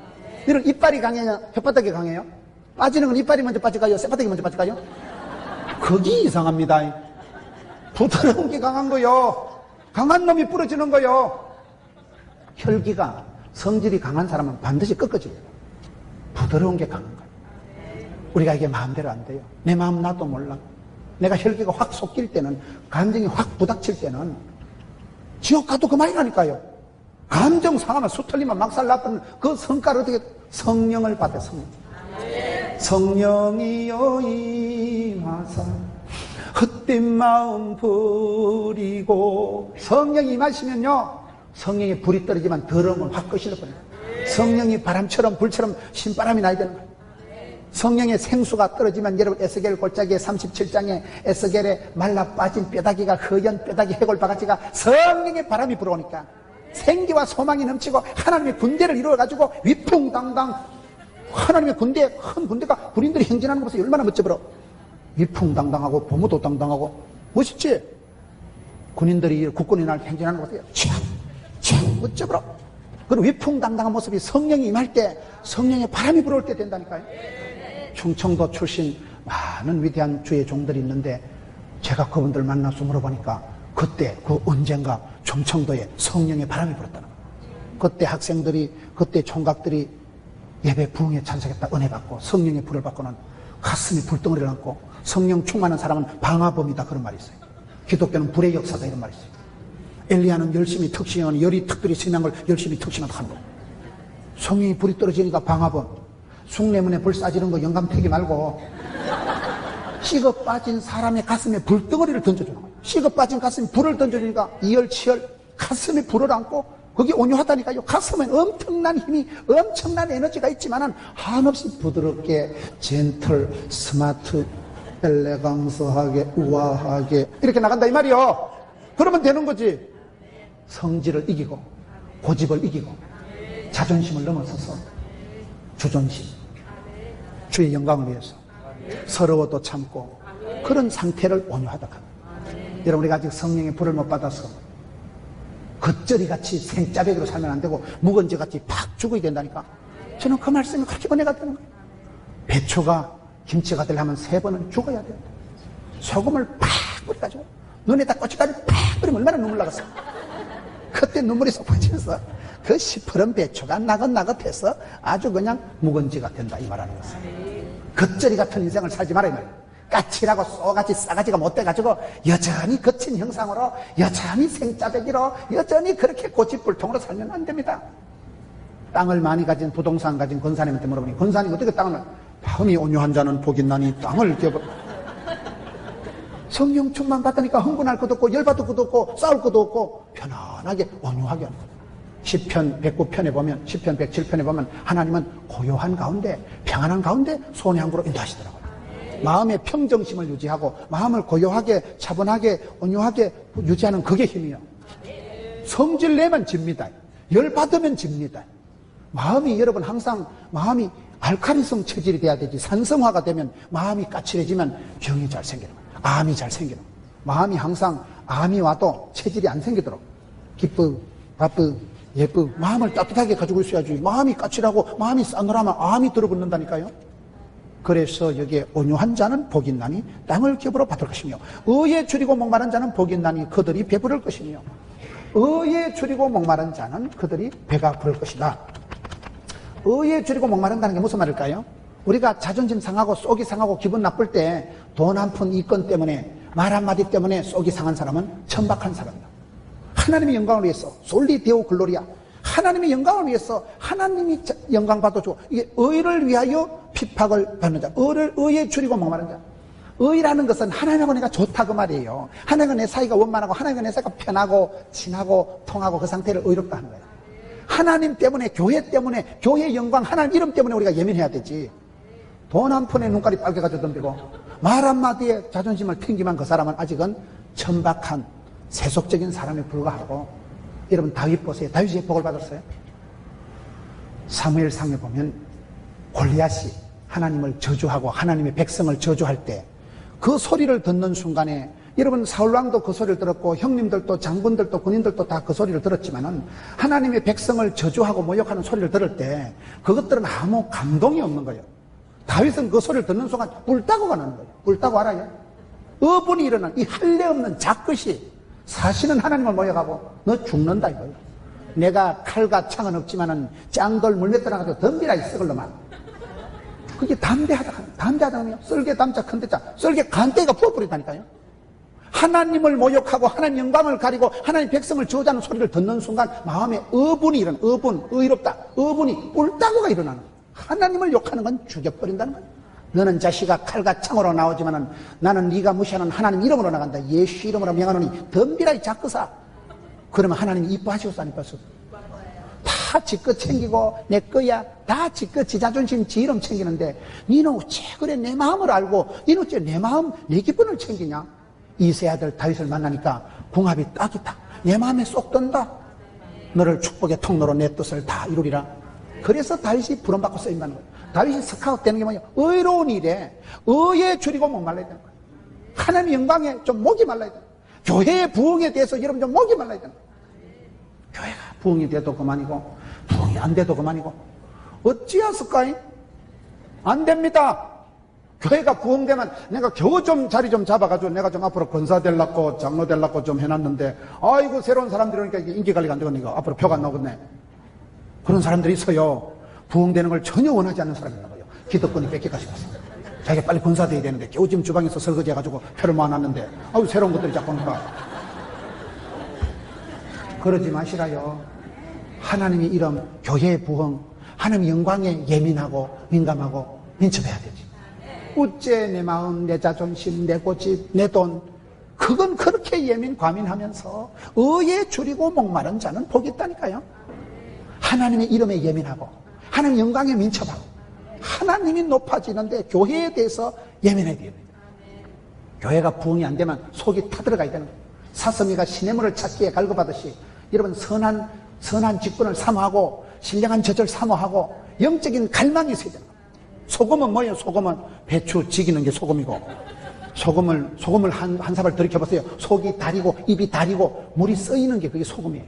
이런 이빨이 강해요? 혓바닥이 강해요? 빠지는 건 이빨이 먼저 빠질까요? 쇳바닥이 먼저 빠질까요? 그게 이상합니다. 부드러운 게 강한 거요. 강한 놈이 부러지는 거요. 혈기가, 성질이 강한 사람은 반드시 꺾어집니다. 부드러운 게 강한 거예요. 우리가 이게 마음대로 안 돼요. 내 마음 나도 몰라. 내가 혈기가 확 솟길 때는, 감정이 확 부닥칠 때는 지옥 가도 그만이라니까요. 감정 상하면 수 털리면 막살 났던 그 성과를 어떻게, 성령을 받아. 성령이여 임하사 헛된 마음 버리고. 성령이 임하시면요, 성령의 불이 떨어지면 더러운 건 확 끄실러 버려요. 성령이 바람처럼 불처럼 신바람이 나야 되는 거예요. 성령의 생수가 떨어지면, 여러분 에스겔 골짜기의 37장에 에스겔에 말라 빠진 뼈다귀가, 허연 뼈다귀 해골바가지가 성령의 바람이 불어오니까 생기와 소망이 넘치고 하나님의 군대를 이루어가지고 위풍당당, 하나님의 군대, 큰 군대가 군인들이 행진하는 것이 얼마나 멋져버려. 위풍당당하고 보무도 당당하고 멋있지. 군인들이 국군이 날 행진하는 것이 참 멋져버려. 그리고 위풍당당한 모습이 성령이 임할 때, 성령의 바람이 불어올 때 된다니까요. 충청도 출신 많은 위대한 주의 종들이 있는데, 제가 그분들 만나서 물어보니까 그때 그 언젠가 충청도에 성령의 바람이 불었다는 거예요. 그때 학생들이, 그때 총각들이 예배 부흥에 참석했다 은혜 받고 성령의 불을 받고는 가슴이 불덩어리를 안고, 성령 충만한 사람은 방화범이다 그런 말이 있어요. 기독교는 불의 역사다 이런 말이 있어요. 엘리야는 열심히 특신하는, 열이 특별히 신한 걸 열심히 특신하다 하는 거예요. 성령이 불이 떨어지니까 방화범. 숭례문에 불 쏴지는 거 영감 태기 말고 식어 빠진 사람의 가슴에 불덩어리를 던져주는 거예요. 식어 빠진 가슴에 불을 던져주니까 이열치열 가슴에 불을 안고, 그게 온유하다니까요. 가슴엔 엄청난 힘이, 엄청난 에너지가 있지만은 한없이 부드럽게, 젠틀, 스마트, 엘레강스하게, 우아하게 이렇게 나간다 이 말이요. 그러면 되는 거지. 성질을 이기고 고집을 이기고 자존심을 넘어서서 주존심, 주의 영광을 위해서 서러워도 참고, 그런 상태를 온유하다 합니다. 여러분, 우리가 아직 성령의 불을 못 받아서 겉절이같이 생짜배기로 살면 안 되고 묵은지같이 팍 죽어야 된다니까. 저는 그 말씀이 그렇게 은혜가 되는 거예요. 배추가 김치가 되려면 3번은 죽어야 돼요. 소금을 팍 뿌려가지고 눈에다 꼬치까지 팍 뿌리면 얼마나 눈물 나겠어. 그때 눈물이 쏟아져서 그 시퍼런 배추가 나긋나긋해서 아주 그냥 묵은지가 된다 이 말하는 것은. 겉절이 같은 인생을 살지 말아야 말이에요. 까칠하고 쏘가지 싸가지가 못돼가지고 여전히 거친 형상으로, 여전히 생짜배기로, 여전히 그렇게 고집불통으로 살면 안 됩니다. 땅을 많이 가진, 부동산 가진 권사님한테 물어보니, 권사님 어떻게 땅을, 마음이 온유한 자는 복이 나니 땅을 기업을. 성령 충만 받으니까 흥분할 것도 없고 열받을 것도 없고 싸울 것도 없고 편안하게 온유하게 하는 거예요. 시편 109편에 보면, 시편 107편에 보면 하나님은 고요한 가운데, 평안한 가운데 손의 항구로 인도하시더라고요. 마음의 평정심을 유지하고 마음을 고요하게, 차분하게, 온유하게 유지하는 그게 힘이에요. 성질 내면 집니다. 열 받으면 집니다. 마음이, 여러분 항상 마음이 알칼리성 체질이 돼야 되지, 산성화가 되면, 마음이 까칠해지면 병이 잘 생기는 거예요. 암이 잘 생기는 거예요. 마음이 항상, 암이 와도 체질이 안 생기도록 기쁘, 바쁘, 예쁘, 마음을 따뜻하게 가지고 있어야지. 마음이 까칠하고 마음이 싸늘하면 암이 들어붙는다니까요. 그래서 여기에 온유한 자는 복이 있나니 땅을 기업으로 받을 것이며, 의에 줄이고 목마른 자는 복이 있나니 그들이 배부를 것이며, 의에 줄이고 목마른 자는 그들이 배가 부를 것이다. 의에 줄이고 목마른다는 게 무슨 말일까요? 우리가 자존심 상하고 속이 상하고 기분 나쁠 때 돈 한 푼 이 건 때문에 말 한마디 때문에 속이 상한 사람은 천박한 사람이다. 하나님의 영광을 위해서 솔리 데오 글로리아, 하나님의 영광을 위해서 하나님이 영광 받아주고, 이게 의를 위하여 핍박을 받는 자, 의에 줄이고 목마른 자. 의라는 것은 하나님하고 내가 좋다 그 말이에요. 하나님과 내 사이가 원만하고 하나님과 내 사이가 편하고 친하고 통하고 그 상태를 의롭다 하는 거예요. 하나님 때문에, 교회 때문에, 교회의 영광, 하나님 이름 때문에 우리가 예민해야 되지. 돈 한 푼에 눈깔이 빨개가지고 덤비고 말 한마디에 자존심을 튕기만 그 사람은 아직은 천박한 세속적인 사람에 불과하고. 여러분 다윗 보세요. 다윗이 복을 받았어요. 사무엘상에 보면 골리앗이 하나님을 저주하고 하나님의 백성을 저주할 때 그 소리를 듣는 순간에, 여러분 사울왕도 그 소리를 들었고 형님들도 장군들도 군인들도 다 그 소리를 들었지만은 하나님의 백성을 저주하고 모욕하는 소리를 들을 때 그것들은 아무 감동이 없는 거예요. 다윗은 그 소리를 듣는 순간 뿔따구가 나는 거예요. 뿔따구 알아요? 어분이 일어난 이 할례 없는 작것이 사실은 하나님을 모욕하고 너 죽는다 이거예요. 내가 칼과 창은 없지만은 짱돌 물맷돌 하나 가지고 덤비라 이 썩을 놈아. 그게 담대하다면요. 썰개 담자 큰 대자, 썰개 간대가 부어버리다니까요. 하나님을 모욕하고 하나님 영광을 가리고 하나님 백성을 저주하는 소리를 듣는 순간 마음에 어분이 일어나. 어분, 의롭다. 어분이 뿔따구가 일어나는 거예요. 하나님을 욕하는 건 죽여버린다는 거예요. 너는 자식아 칼과 창으로 나오지만은 나는 네가 무시하는 하나님 이름으로 나간다. 예수 이름으로 명하노니 덤비라 이 작거사. 그러면 하나님이 이뻐하시겠어 안 이뻐하시겠어? 다 지껏 챙기고 내 거야. 다 지껏 지 자존심 지 이름 챙기는데 니는 어째 그래 내 마음을 알고 니는 어째 내 마음 내 기분을 챙기냐. 이세 아들 다윗을 만나니까 궁합이 딱이다. 내 마음에 쏙 든다. 너를 축복의 통로로 내 뜻을 다 이루리라. 그래서 다윗이 부름받고 쓰인다는 거예요. 다윗이 스카웃 되는 게 뭐냐? 의로운 일에 의에 줄이고 목말라야 되는 거예요. 하나님의 영광에 좀 목이 말라야 돼요. 교회의 부흥에 대해서 여러분 좀 목이 말라야 되는 거예요. 교회가 부흥이 돼도 그만이고 부흥이 안 돼도 그만이고 어찌하실까요? 안 됩니다. 교회가 부흥되면 내가 겨우 좀 자리 좀 잡아가지고 내가 좀 앞으로 권사 되려고 장로 되려고 좀 해놨는데 아이고 새로운 사람들이 오니까 인기 관리가 안 되겠네. 앞으로 표가 안 나오겠네. 그런 사람들이 있어요. 부흥되는 걸 전혀 원하지 않는 사람이 있는 거예요. 기득권이 뺏겨가지고 있어요. 자기가 빨리 권사 돼야 되는데 겨우 지금 주방에서 설거지 해가지고 표를 모아놨는데 아우 새로운 것들이 자꾸 오니까. 그러지 마시라요. 하나님의 이름, 교회의 부흥, 하나님의 영광에 예민하고 민감하고 민첩해야 되지. 어째 내 마음, 내 자존심, 내 고집, 내 돈, 그건 그렇게 예민 과민하면서 의에 줄이고 목마른 자는 복이 있다니까요. 하나님의 이름에 예민하고 하나님 영광에 민첩하고 하나님이 높아지는데 교회에 대해서 예민해야 됩니다. 교회가 부흥이 안 되면 속이 타들어가야 되는 거예요. 사슴이가 시냇물을 찾기에 갈급하듯이 여러분 선한 직분을 사모하고 신령한 젖을 사모하고 영적인 갈망이 있어야 되는 거예요. 소금은 뭐예요? 소금은 배추 지기는 게 소금이고 소금을 한 사발 들이켜보세요. 속이 다리고 입이 다리고 물이 쓰이는 게 그게 소금이에요.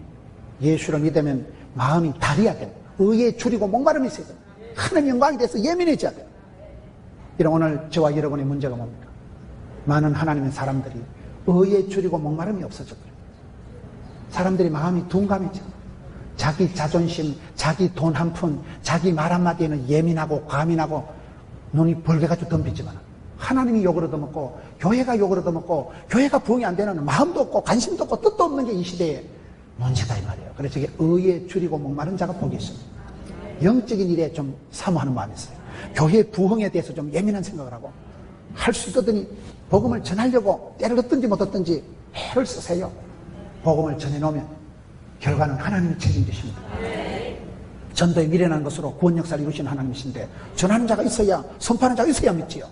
예수를 믿으면 마음이 다려야 돼요. 의에 줄이고 목마름이 있어야 돼요. 하나님 영광에 대해서 예민해져야 돼요. 이런 오늘 저와 여러분의 문제가 뭡니까? 많은 하나님의 사람들이 의에 줄이고 목마름이 없어져 그래요. 사람들이 마음이 둔감해져. 자기 자존심, 자기 돈 한 푼, 자기 말 한마디에는 예민하고 과민하고 눈이 벌게가지고 덤비지만 하나님이 욕을 얻어먹고 교회가 욕을 얻어먹고 교회가 부흥이 안 되는 마음도 없고 관심도 없고 뜻도 없는 게 이 시대에 문제다 이 말이에요. 그래서 이게 의에 줄이고 목마른 자가 복이 있습니다. 영적인 일에 좀 사모하는 마음이 있어요. 교회 부흥에 대해서 좀 예민한 생각을 하고 할 수 있거든요. 복음을 전하려고 때를 얻든지 못 얻든지 애를 쓰세요. 복음을 전해놓으면 결과는 하나님이 책임지십니다. 전도에 미련한 것으로 구원 역사를 이루시는 하나님이신데 전하는 자가 있어야 선포하는 자가 있어야 믿지요.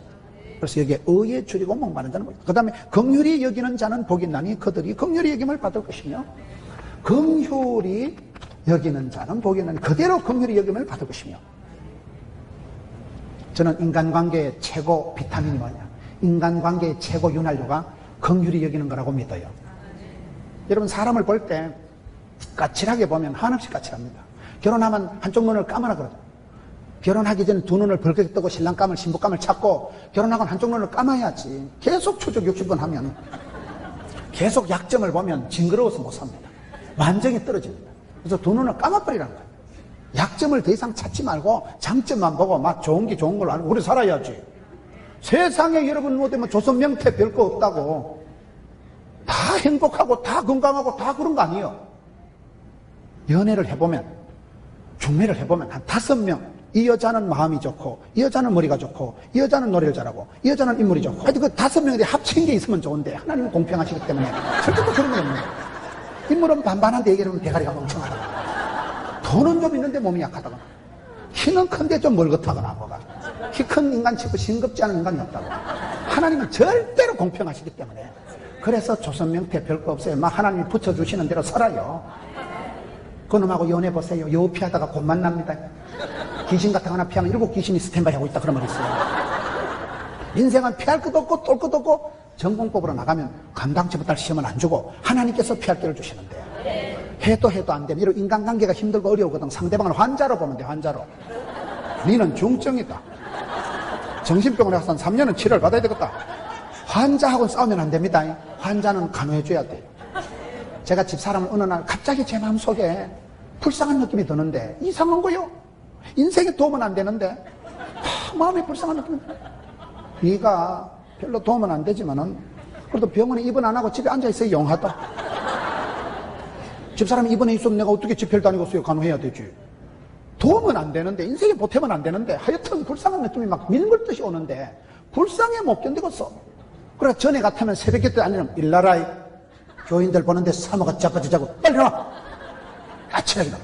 그래서 여기에 의에 줄이고 목마른 자는 그 다음에 긍휼히 여기는 자는 복이 있나니 그들이 긍휼히 여김을 받을 것이며 긍휼히 여기는 자는 복이 있나니 그대로 긍휼히 여김을 받을 것이며. 저는 인간관계의 최고 비타민이 뭐냐, 인간관계의 최고 윤활유가 긍휼히 여기는 거라고 믿어요. 여러분 사람을 볼 때 까칠하게 보면 한없이 까칠합니다. 결혼하면 한쪽 눈을 감아라 그러죠. 결혼하기 전에 두 눈을 벌겋게 뜨고 신랑감을 신부감을 찾고 결혼하고는 한쪽 눈을 감아야지. 계속 추적 60번 하면 계속 약점을 보면 징그러워서 못 삽니다. 완전히 떨어집니다. 그래서 두 눈을 감아버리라는 거예요. 약점을 더 이상 찾지 말고 장점만 보고 막 좋은 게 좋은 걸로 알고 우리 살아야지. 세상에 여러분 못하면 조선 명태 별거 없다고. 다 행복하고 다 건강하고 다 그런 거 아니에요. 연애를 해보면, 중매를 해보면 한 5명, 이 여자는 마음이 좋고, 이 여자는 머리가 좋고, 이 여자는 노래를 잘하고, 이 여자는 인물이 좋고, 하여튼 그 5명이 합친 게 있으면 좋은데 하나님은 공평하시기 때문에 절대 또 그런 게 없는 거예요. 인물은 반반한데 얘기하면 대가리가 멍청하다. 돈은 좀 있는데 몸이 약하다거나, 키는 큰데 좀 멀긋하거나 뭐가. 키 큰 인간 치고 싱겁지 않은 인간이 없다고. 하나님은 절대로 공평하시기 때문에. 그래서 조선 명태 별거 없어요. 막 하나님이 붙여주시는 대로 살아요. 그놈하고 연애보세요. 여우 피하다가 곧 만납니다. 귀신 같은 거 하나 피하면 7 귀신이 스탠바이 하고 있다 그런 말이 있어요. 인생은 피할 것도 없고 똘 것도 없고 전공법으로 나가면 감당치부터 시험을 안 주고 하나님께서 피할 길을 주시는데 해도 안 되면 이런 인간관계가 힘들고 어려우거든. 상대방을 환자로 보면 돼. 환자로. 니는 중증이다. 정신병원에 가서 한 3년은 치료를 받아야 되겠다. 환자하고는 싸우면 안 됩니다. 환자는 간호해줘야 돼요. 제가 집사람을 어느 날 갑자기 제 마음속에 불쌍한 느낌이 드는데 이상한 거요. 인생에 도움은 안 되는데 마음에 불쌍한 느낌이 들어요. 네가 별로 도움은 안 되지만은 그래도 병원에 입원 안 하고 집에 앉아있어야 영하다. 집사람이 입원해 있으면 내가 어떻게 집회를 다니고 있어요. 간호해야 되지. 도움은 안 되는데 인생에 보탬은 안 되는데 하여튼 불쌍한 느낌이 막 밀물듯이 오는데 불쌍해 못 견디겠어. 그래 전에 같으면 새벽에 때 아니면 일나라이 교인들 보는데 사모가 자빠지자고 빨리 나와. 아찔하게 나와.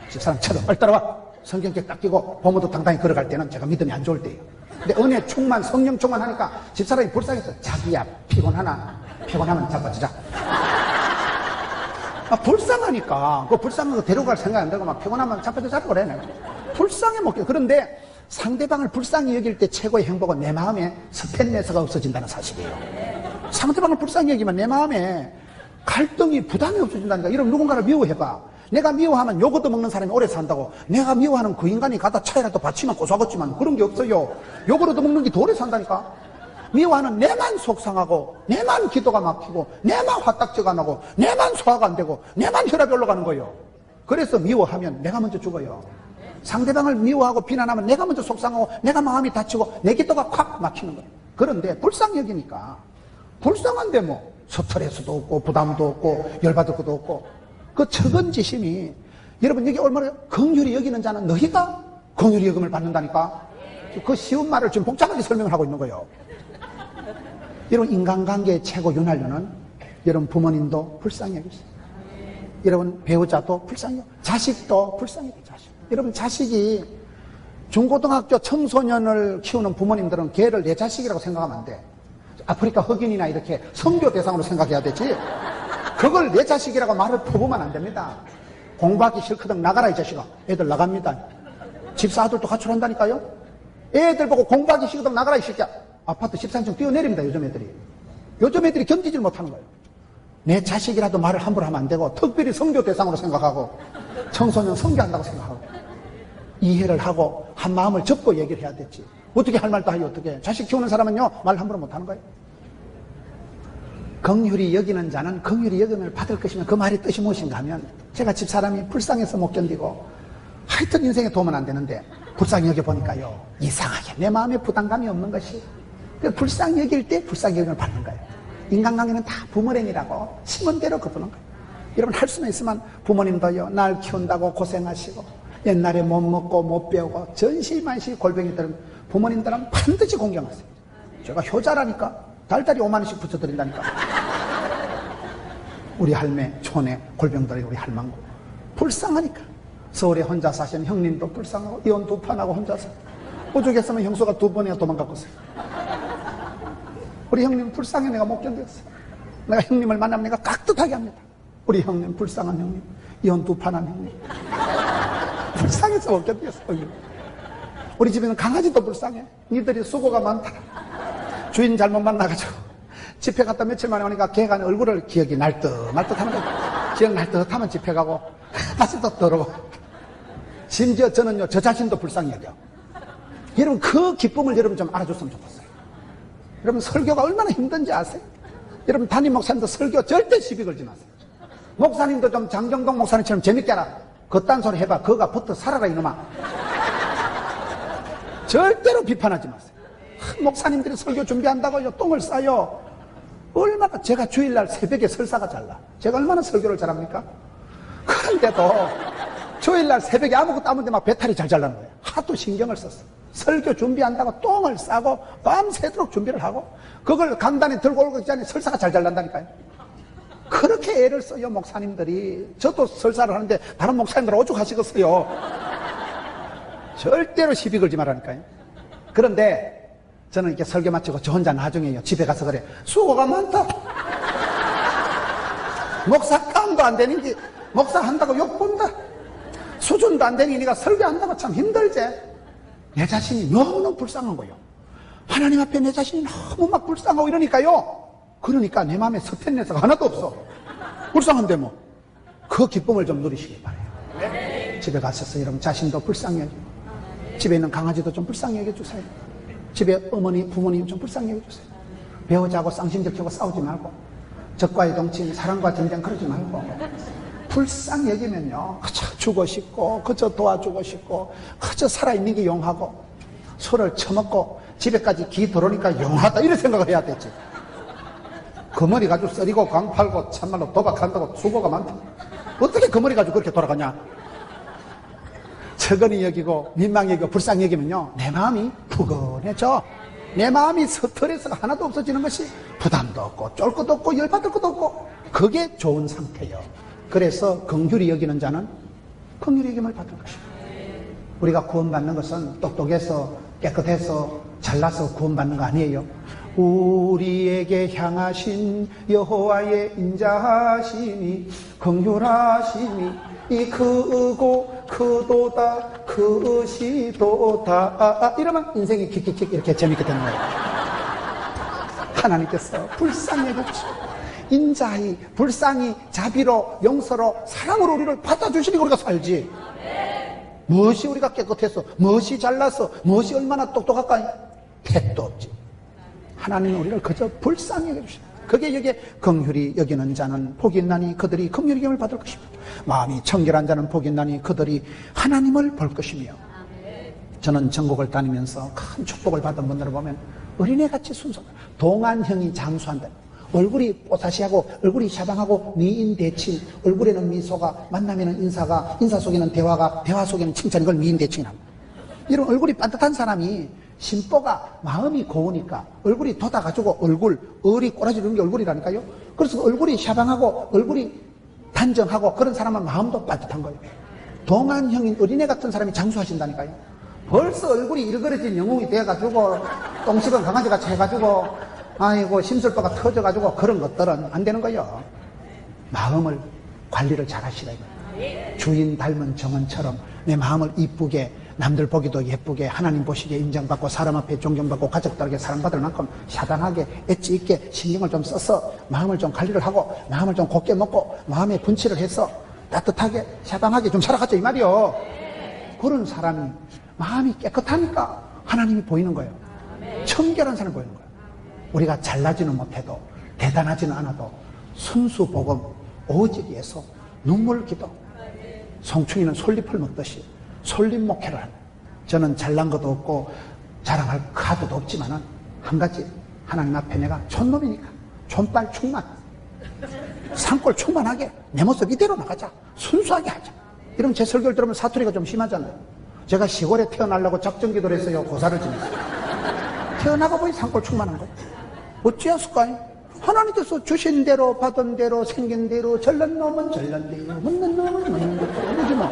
집사람 쳐도 빨리 따라와. 성경책 딱 끼고 보모도 당당히 걸어갈 때는 제가 믿음이 안 좋을 때예요. 근데 은혜 충만 성령 충만하니까 집사람이 불쌍해서 자기야 피곤하나? 피곤하면 자빠지자. 불쌍하니까 그 불쌍한 거 데려갈 생각 안 되고 막 피곤하면 자빠지자고 그래. 내가. 불쌍해 먹게. 그런데 상대방을 불쌍히 여길 때 최고의 행복은 내 마음에 스탠레스가 없어진다는 사실이에요. 상대방을 불쌍히 여기면 내 마음에 갈등이 부담이 없어진다니까. 이런 누군가를 미워해봐. 내가 미워하면 요거도 먹는 사람이 오래 산다고. 내가 미워하는 그 인간이 가다 차이라도 받치면 고소하겠지만 그런 게 없어요. 요거라도 먹는 게 더 오래 산다니까. 미워하는 내만 속상하고 내만 기도가 막히고 내만 화딱지가 나고 내만 소화가 안 되고 내만 혈압이 올라가는 거예요. 그래서 미워하면 내가 먼저 죽어요. 상대방을 미워하고 비난하면 내가 먼저 속상하고 내가 마음이 다치고 내 기도가 콱 막히는 거예요. 그런데 불쌍히 여기니까 불쌍한데 뭐 스트레스도 없고 부담도 없고 열받을 것도 없고 그 측은지심이 여러분 여기 얼마나 긍휼히 여기는 자는 너희가 긍휼히 여김을 받는다니까. 그 쉬운 말을 지금 복잡하게 설명을 하고 있는 거예요. 여러분 인간관계의 최고 윤활유는 여러분 부모님도 불쌍히 여기세요. 여러분 배우자도 불쌍히 여기세요. 자식도 불쌍히 여기세요. 자식. 여러분 자식이 중고등학교 청소년을 키우는 부모님들은 걔를 내 자식이라고 생각하면 안 돼. 아프리카 흑인이나 이렇게 선교 대상으로 생각해야 되지. 그걸 내 자식이라고 말을 퍼부으면 안 됩니다. 공부하기 싫거든 나가라 이 자식아. 애들 나갑니다. 집사 아들도 가출한다니까요. 애들 보고 공부하기 싫거든 나가라 이 새끼야. 아파트 13층 뛰어내립니다. 요즘 애들이. 요즘 애들이 견디질 못하는 거예요. 내 자식이라도 말을 함부로 하면 안 되고 특별히 선교 대상으로 생각하고 청소년 선교한다고 생각하고 이해를 하고 한 마음을 접고 얘기를 해야 됐지. 어떻게 할 말도 하지 어떻게. 자식 키우는 사람은요 말 함부로 못하는 거예요. 긍휼히 여기는 자는 긍휼히 여김을 받을 것이면 그 말의 뜻이 무엇인가 하면 제가 집사람이 불쌍해서 못 견디고 하여튼 인생에 도움은 안 되는데 불쌍히 여겨보니까요 이상하게 내 마음에 부담감이 없는 것이 불쌍히 여길 때 불쌍히 여김을 받는 거예요. 인간관계는 다 부모님이라고 심은 대로 갚는 거예요. 여러분 할 수는 있으면 부모님도요 날 키운다고 고생하시고 옛날에 못 먹고 못 배우고 전시만시 골병이들은 부모님들은 반드시 공경하세요. 제가 효자라니까 달달이 5만 원씩 붙여드린다니까. 우리 할매 촌에 골병들이 우리 할망구 불쌍하니까. 서울에 혼자 사시는 형님도 불쌍하고 이혼 2판하고 혼자서 오죽했으면 형수가 2번이나 도망갔겠어요. 우리 형님 불쌍해 내가 못 견뎠어요. 내가 형님을 만나면 내가 깍듯하게 합니다. 우리 형님 불쌍한 형님 이혼 2판한 형님 불쌍해서 못 견뎠어요. 우리 집에는 강아지도 불쌍해. 니들이 수고가 많다. 주인 잘못 만나가지고 집회 갔다 며칠 만에 오니까 걔가 얼굴을 기억이 날듯하는 거야. 기억 날듯하면 집회 가고 다시 또 더러워. 심지어 저는요 저 자신도 불쌍히 여겨. 여러분 그 기쁨을 여러분 좀 알아줬으면 좋겠어요. 여러분 설교가 얼마나 힘든지 아세요? 여러분 담임 목사님도 설교 절대 시비 걸지 마세요. 목사님도 좀 장정동 목사님처럼 재밌게 하라. 그딴 소리 해봐. 그거가 붙어 살아라 이놈아. 절대로 비판하지 마세요. 목사님들이 설교 준비한다고요 똥을 싸요. 얼마나 제가 주일날 새벽에 설사가 잘나. 제가 얼마나 설교를 잘합니까? 그런데도 주일날 새벽에 아무것도 안 하는데 막 배탈이 잘 잘나는 거예요. 하도 신경을 썼어. 설교 준비한다고 똥을 싸고 밤새도록 준비를 하고 그걸 강단에 들고 오기 전에 설사가 잘 잘난다니까요. 그렇게 애를 써요 목사님들이. 저도 설사를 하는데 다른 목사님들 오죽하시겠어요. 절대로 시비 걸지 말라니까요. 그런데 저는 이렇게 설교 마치고 저 혼자 나중에요 집에 가서 그래. 수고가 많다. 목사 깜도 안 되는 게 목사 한다고 욕본다. 수준도 안 되니 네가 설교한다고 참 힘들지. 내 자신이 너무너무 불쌍한 거예요. 하나님 앞에 내 자신이 너무 막 불쌍하고 이러니까요. 그러니까 내 마음에 서툰내서가 하나도 없어. 불쌍한데 뭐. 그 기쁨을 좀 누리시기 바래요. 집에 가셔서 여러분 자신도 불쌍히 여기고 집에 있는 강아지도 좀 불쌍히 여겨주세요. 집에 어머니 부모님 좀 불쌍히 여겨주세요. 배우자하고 쌍심질 켜고 싸우지 말고 적과의 동침 사랑과 전쟁 그러지 말고 불쌍히 여기면요 그저 주고 싶고 그저 도와주고 싶고 그저 살아있는 게 용하고 소를 처먹고 집에까지 기 들어오니까 용하다 이런 생각을 해야 되지. 그 머리 가지고 썰이고 광 팔고 참말로 도박한다고 수고가 많다. 어떻게 그 머리 가지고 그렇게 돌아가냐. 적은히 여기고 민망히 여기고 불쌍히 여기면요 내 마음이 푸근해져. 내 마음이 스트레스가 하나도 없어지는 것이 부담도 없고 쫄 것도 없고 열받을 것도 없고 그게 좋은 상태예요. 그래서 긍휼히 여기는 자는 긍휼히 여김을 받을 것입니다. 우리가 구원받는 것은 똑똑해서 깨끗해서 잘나서 구원받는 거 아니에요. 우리에게 향하신 여호와의 인자하심이 긍휼하심이 이 크고 크도다 크시도다 이러면 인생이 킥킥킥 이렇게 재밌게 되는 거예요. 하나님께서 불쌍히 여겨주시고 인자히 불쌍히 자비로 용서로 사랑으로 우리를 받아주시니까 우리가 살지. 무엇이 우리가 깨끗해서 무엇이 잘나서 무엇이 얼마나 똑똑할까 택도 없지. 하나님은 우리를 그저 불쌍히 여겨주십니다. 그게 여기에 긍휼히 여기는 자는 복이 있나니 그들이 긍휼히 여김을 받을 것이며 마음이 청결한 자는 복이 있나니 그들이 하나님을 볼 것이며. 저는 전국을 다니면서 큰 축복을 받은 분들을 보면 어린애같이 순수한 동안형이 장수한다. 얼굴이 뽀사시하고 얼굴이 샤방하고 미인대칭, 얼굴에는 미소가 만나면은 인사가 인사 속에는 대화가 대화 속에는 칭찬, 이걸 미인대칭이랍니다. 이런 얼굴이 반듯한 사람이 심보가 마음이 고우니까 얼굴이 돋아가지고 얼이 꼬라지는 게 얼굴이라니까요. 그래서 얼굴이 샤방하고 얼굴이 단정하고 그런 사람은 마음도 반듯한 거예요. 동안형인 어린애 같은 사람이 장수하신다니까요. 벌써 얼굴이 일그러진 영웅이 돼가지고 똥식은 강아지같이 해가지고 아이고 심술보가 터져가지고 그런 것들은 안 되는 거예요. 마음을 관리를 잘 하시라 이거예요. 주인 닮은 정원처럼 내 마음을 이쁘게 남들 보기도 예쁘게 하나님 보시기에 인정받고 사람 앞에 존경받고 가족들에게 사랑받을 만큼 샤당하게 엣지 있게 신경을 좀 써서 마음을 좀 관리를 하고 마음을 좀 곱게 먹고 마음에 분칠을 해서 따뜻하게 샤당하게 좀 살아가죠 이 말이요. 그런 사람이 마음이 깨끗하니까 하나님이 보이는 거예요. 청결한 사람이 보이는 거예요. 우리가 잘나지는 못해도 대단하지는 않아도 순수 복음 오직 예수 눈물 기도 송충이는 솔잎을 먹듯이 솔잎 목회를 합니다. 저는 잘난 것도 없고 자랑할 카드도 없지만은 한 가지 하나님 앞에 내가 촌놈이니까 촌빨 충만 산골 충만하게 내 모습 이대로 나가자 순수하게 하자. 이러면 제 설교를 들으면 사투리가 좀 심하잖아요. 제가 시골에 태어나려고 작정기도를 했어요. 고사를 지냈어요. 태어나고 보니 산골 충만한 거예요. 어찌했을까요? 하나님께서 주신 대로 받은 대로 생긴 대로 절른 놈은 절른 대로 묻는 놈은 묻는 대로 그러지 뭐.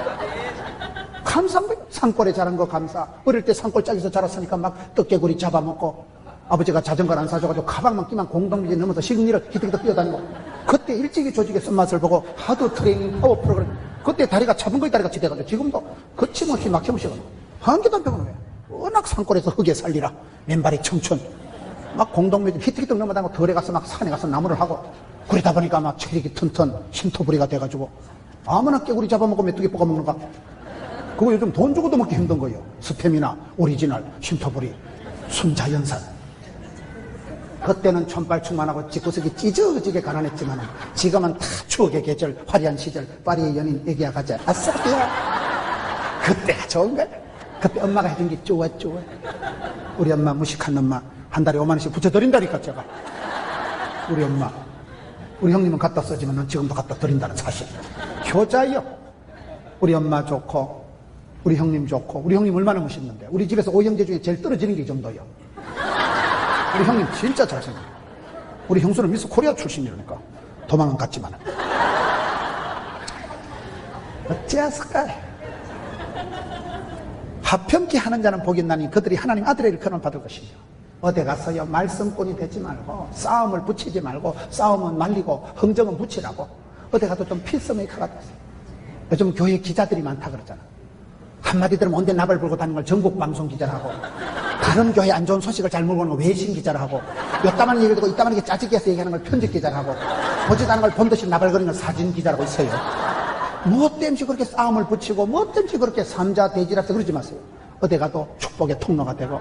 감사한 거예요. 산골에 자란 거 감사. 어릴 때 산골짜기에서 자랐으니까 막 떡개구리 잡아먹고 아버지가 자전거를 안 사줘가지고 가방만 끼면 공동묘지 넘어서 시흥리를 기득기득 뛰어다니고 그때 일찍이 조직의 쓴맛을 보고 하드 트레이닝 파워 프로그램 그때 다리가 차분거리 다리같이 돼가지고 지금도 거침없이 막힘없이 한 개도 안 배우는 거예요. 워낙 산골에서 흙에 살리라 맨발이 청춘 막 공동묘지 히트기득 넘어다니고 덜에 가서 막 산에 가서 나무를 하고 그러다 보니까 막 체력이 튼튼 쉼터부리가 돼가지고 아무나 깨구리 잡아먹고 메뚜기 볶아먹는가 그거 요즘 돈 주고도 먹기 힘든 거예요. 스테미나, 오리지널, 쉼터부리, 순자연산 그때는 촌발 충만하고 집구석이 찢어지게 가난했지만 지금은 다 추억의 계절, 화려한 시절, 파리의 연인 애기야 가자. 아싸비야. 그때가 좋은 거야. 그때 엄마가 해준 게 좋아. 우리 엄마, 무식한 엄마, 한 달에 5만 원씩 붙여드린다니까, 제가. 우리 엄마. 우리 형님은 갖다 쓰지만 난 지금도 갖다 드린다는 사실. 효자요. 우리 엄마 좋고, 우리 형님 좋고, 우리 형님 얼마나 멋있는데. 우리 집에서 5형제 중에 제일 떨어지는 게 이 정도요. 우리 형님 진짜 잘생겨요. 우리 형수는 미스 코리아 출신이라니까. 도망은 갔지만. 어찌했을까요? 화평케 하는 자는 복이 있나니 그들이 하나님 아들의 일컬음을 받을 것이며 어디 가서요 말썽꾼이 되지 말고 싸움을 붙이지 말고 싸움은 말리고 흥정은 붙이라고 어디 가도 좀 피스메이커가 됐어요. 요즘 교회 기자들이 많다 그러잖아. 한마디 들으면 온데 나발 불고 다니는 걸 전국 방송 기자를 하고 다른 교회 안 좋은 소식을 잘 몰고 오는 걸 외신 기자를 하고 요따만 얘기를 듣고 이따만 게 짜증게 해서 얘기하는 걸 편집 기자를 하고 보지도 않은 걸 본듯이 나발거리는 걸 사진 기자라고 있어요. 뭐 땜시 그렇게 싸움을 붙이고 뭐 땜시 그렇게 삼자 대지라서 그러지 마세요. 어디 가도 축복의 통로가 되고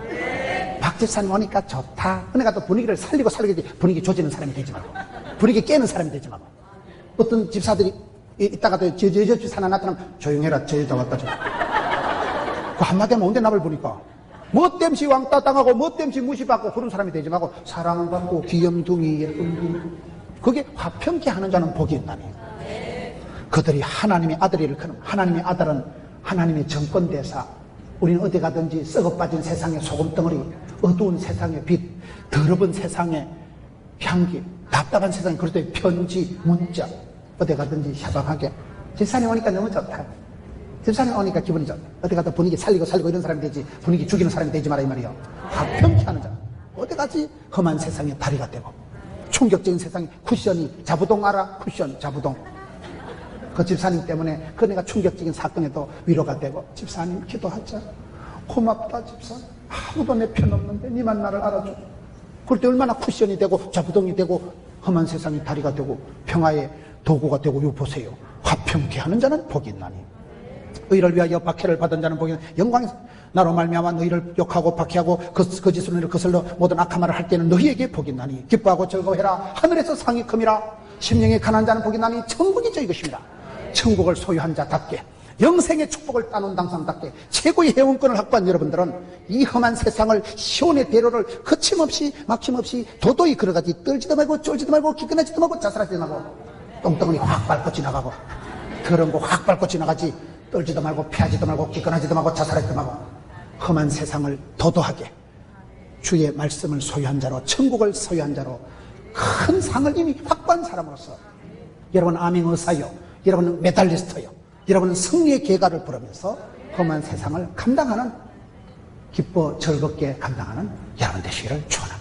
박 집사님 오니까 좋다. 은혜가 또 분위기를 살리고 분위기 조지는 사람이 되지 말고 분위기 깨는 사람이 되지 말고 어떤 집사들이 이따가도 저 집사 하나 나타나면 조용해라 저 여자 왔다 그 한마디 하면 온데 나발 보니까 뭐 땜시 왕따 당하고 뭐 땜시 무시받고 그런 사람이 되지 말고 사랑받고 귀염둥이 예쁜 그게 화평케 하는 자는 복이 있다니. 그들이 하나님의 아들이를 크는 하나님의 아들은 하나님의 정권대사. 우리는 어디 가든지 썩어 빠진 세상의 소금덩어리, 어두운 세상의 빛, 더러운 세상의 향기, 답답한 세상에 그럴 때 편지, 문자 어디 가든지 샤방하게 집사님 오니까 너무 좋다. 집사님 오니까 기분이 좋다. 어디 가도 분위기 살리고 이런 사람이 되지 분위기 죽이는 사람이 되지 마라 이 말이요. 화평케 하는 자. 어디 가지 험한 세상의 다리가 되고 충격적인 세상의 쿠션이 자부동 알아? 쿠션 자부동. 그 집사님 때문에 그 내가 충격적인 사건에도 위로가 되고 집사님 기도하자. 고맙다 집사님. 아무도 내 편 없는데 니만 나를 알아줘. 그럴 때 얼마나 쿠션이 되고 자부동이 되고 험한 세상의 다리가 되고 평화의 도구가 되고 요 보세요. 화평케 하는 자는 복이 있나니 의를 위하여 박해를 받은 자는 복이 있나니 영광이 나로 말미암아 너희를 욕하고 박해하고 거짓으로 너희를 거슬러 모든 악한 말을 할 때는 너희에게 복이 있나니 기뻐하고 즐거워해라. 하늘에서 상이 큼이라. 심령이 가난한 자는 복이 있나니 천국이 저희 것입니다. 천국을 소유한 자답게 영생의 축복을 따놓은 당사람답게 최고의 회원권을 확보한 여러분들은 이 험한 세상을 시온의 대로를 거침없이 막힘없이 도도히 걸어가지 떨지도 말고 쫄지도 말고 기끈하지도 말고 자살하지도 말고 똥덩어리 확 밟고 지나가고 더러운 거 확 밟고 지나가지 떨지도 말고 피하지도 말고 기끈하지도 말고 자살하지도 말고 험한 세상을 도도하게 주의 말씀을 소유한 자로 천국을 소유한 자로 큰 상을 이미 확보한 사람으로서 여러분 아멘 의사요. 여러분은 메달리스트요. 여러분은 승리의 계가를 부르면서 험한 세상을 감당하는 기뻐 즐겁게 감당하는 여러분 되시기를 축원합니다.